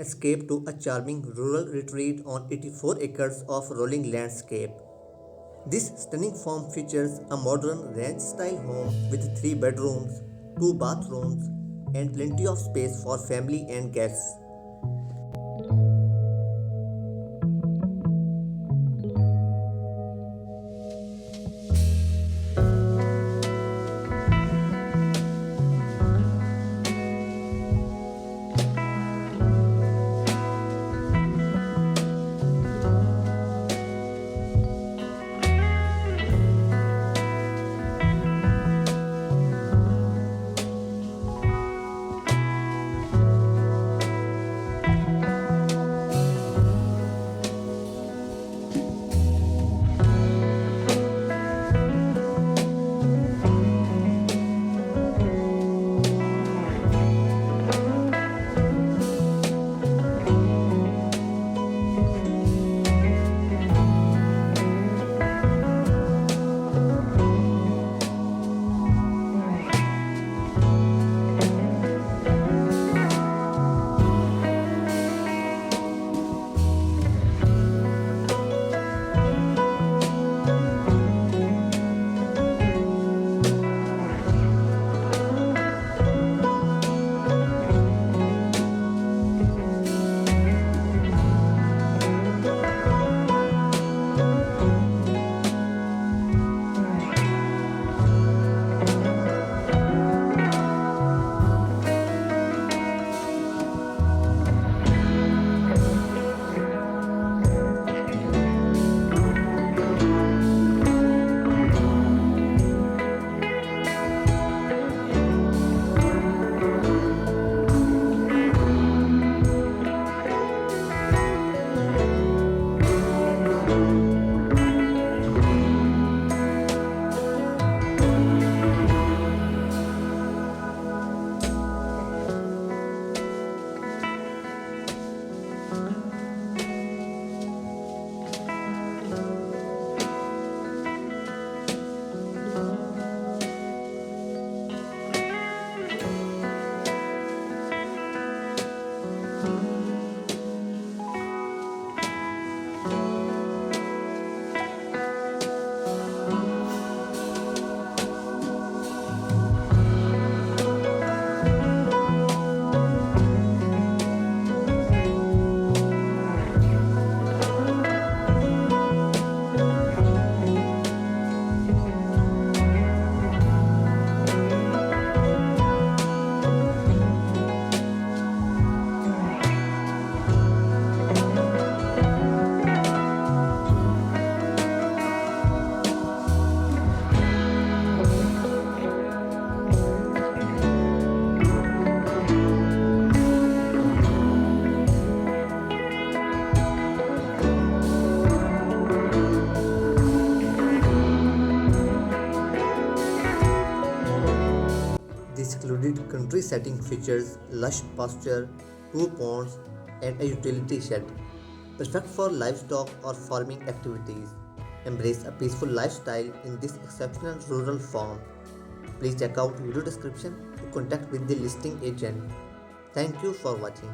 Escape to a charming rural retreat on 84 acres of rolling landscape. This stunning farm features a modern ranch-style home with 3 bedrooms, 2 bathrooms, and plenty of space for family and guests. The secluded country setting features lush pasture, 2 ponds, and a utility shed, perfect for livestock or farming activities. Embrace a peaceful lifestyle in this exceptional rural farm. Please check out video description to contact with the listing agent. Thank you for watching.